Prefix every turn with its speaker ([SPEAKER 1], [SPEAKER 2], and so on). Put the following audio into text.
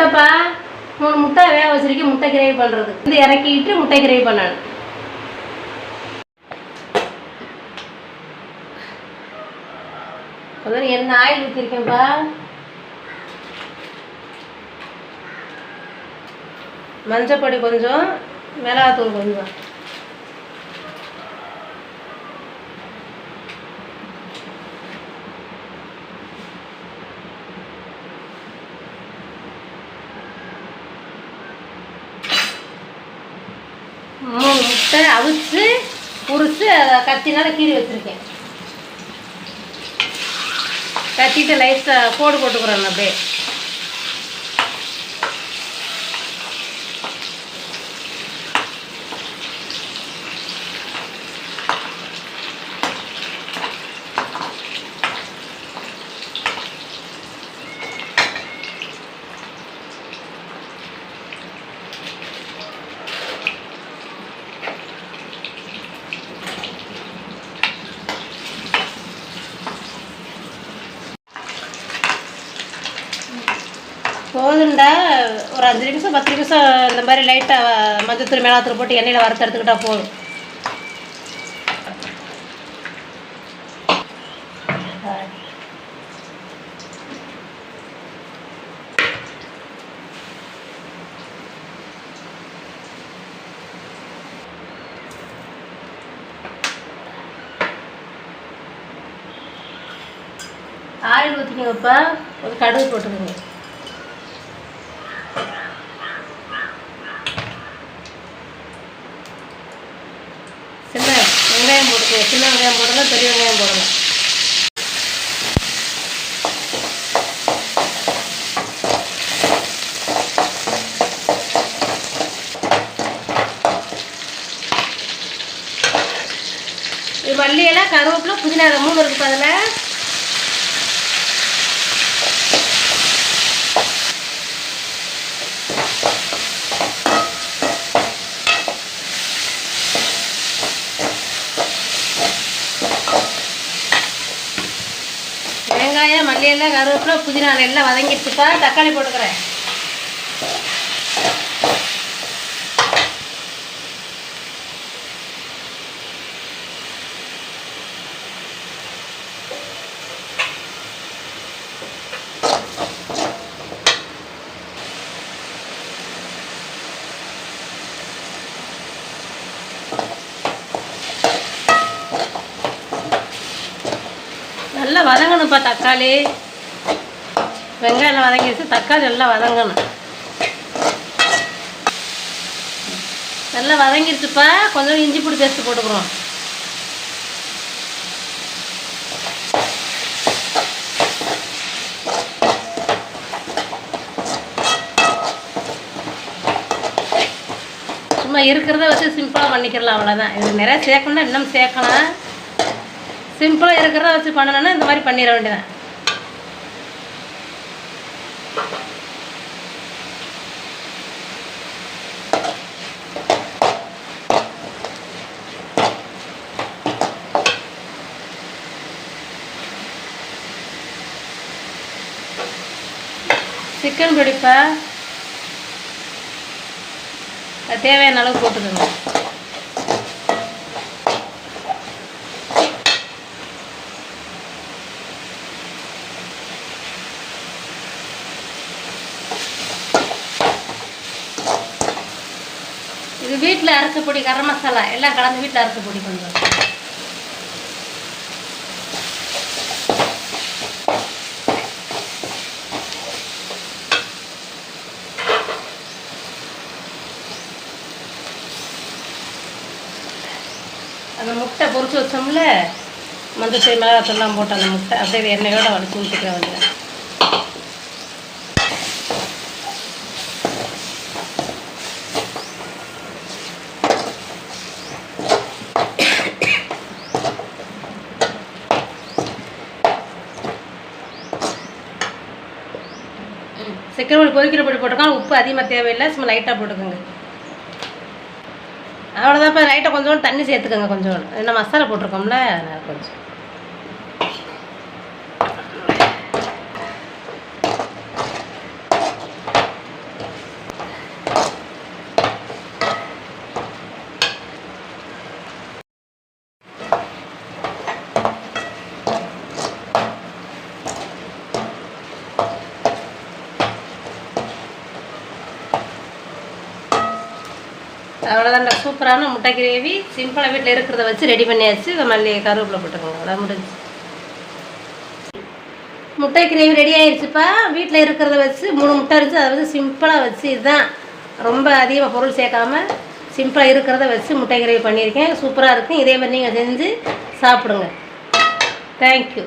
[SPEAKER 1] முட்டைப்பா, 3 முட்டை வேக வச்சிருக்கேன். முட்டை கிரேவி பண்ணுறது இது இறக்கிட்டு முட்டை கிரேவி பண்ணணும். கொஞ்சம் எண்ணெய் ஆயில் ஊற்றிருக்கேன்ப்பா. மஞ்சப்பொடி கொஞ்சம், மிளகாத்தூள் கொஞ்சம். முட்டை அவிச்சு உரிச்சு கத்தினால கீறி வச்சுருக்கேன். கத்திட்டு லைட்டாக கோடு போட்டுக்கிறேன். அப்படியே போதுண்டா. ஒரு 5 நிமிஷம் 10 நிமிஷம் இந்த மாதிரி லைட்டாக மஞ்சத்தூள் மிளகாத்தூள் போட்டு எண்ணெயில் வறுத்து எடுத்துக்கிட்டா போதும். ஆயில் ஊற்றிக்கோங்கப்பா. ஒரு கடுகு போட்டுக்கோங்க. சின்ன வெங்காயம் போட்டுக்கோங்க. சின்ன வெங்காயம் போடலாம், பெரிய வெங்காயம் போடலாம். இது மல்லி இலை, கருவேப்பிலை, புதினா 3 இருக்குது. அதில் வெங்காயம், மல்லி இலை, கருவேப்பிலை, புதினா எல்லாம் வதங்கிடுச்சுப்பா. தக்காளி போட்டுக்கிறேன். நல்லா வதங்கணும்ப்பா. தக்காளி வெங்காயம் வதங்கிடுச்சு. தக்காளி நல்லா வதங்கணும். நல்லா வதங்கிடுச்சுப்பா. கொஞ்சம் இஞ்சி பூண்டு பேஸ்ட்டு போட்டுக்கிறோம். சும்மா இருக்கிறத வச்சு சிம்பிளாக பண்ணிக்கிறலாம், அவ்வளோதான். இது நிறையா சேர்க்கணும்னா இன்னும் சேர்க்கலாம். சிம்பிளாக இருக்கிறத வச்சு பண்ணணுன்னா இந்த மாதிரி பண்ணிட வேண்டியதான். சிக்கன் பொடிப்பா தேவையான அளவு போட்டுக்கோங்க. இது வீட்டில் அரைச்ச பொடி, கரம் மசாலா எல்லாம் கலந்து வீட்டில் அரைச்ச பொடி கொஞ்சம். அந்த முட்டை பொரிச்சு வச்சோம்ல, மஞ்சள் மிளகாத்தூள்லாம் போட்டு அந்த முட்டை அப்படியே எண்ணெயோடு வடிச்சு ஊற்றிக்க வேண்டியது. சிக்கன் பொடி பொரிக்கிற பொடி போட்டுக்கலாம். உப்பு அதிகமாக தேவையில்லை, சும்மா லைட்டாக போட்டுக்கோங்க. அவ்வளோதான்ப்பா. லைட்டாக கொஞ்சோண்டு தண்ணி சேர்த்துக்கோங்க. கொஞ்சோண்டு என்ன மசாலா போட்டிருக்கோம்ல, அதனால் கொஞ்சம். அவ்வளோதான்டா, சூப்பரான முட்டை கிரேவி சிம்பிளாக வீட்டில் இருக்கிறத வச்சு ரெடி பண்ணியாச்சு. மல்லி கருவேப்பிலை போட்டுக்கோங்க, அவ்வளோ முடிஞ்சு. முட்டை கிரேவி ரெடி ஆயிடுச்சுப்பா. வீட்டில் இருக்கிறத வச்சு 3 முட்டை இருந்துச்சு, அதை வச்சு சிம்பிளாக வச்சு, இதுதான் ரொம்ப அதிகமாக பொருள் சேர்க்காம சிம்பிளாக இருக்கிறத வச்சு முட்டை கிரேவி பண்ணியிருக்கேன். சூப்பராக இருக்கும். இதே மாதிரி நீங்கள் செஞ்சு சாப்பிடுங்க. தேங்க்யூ.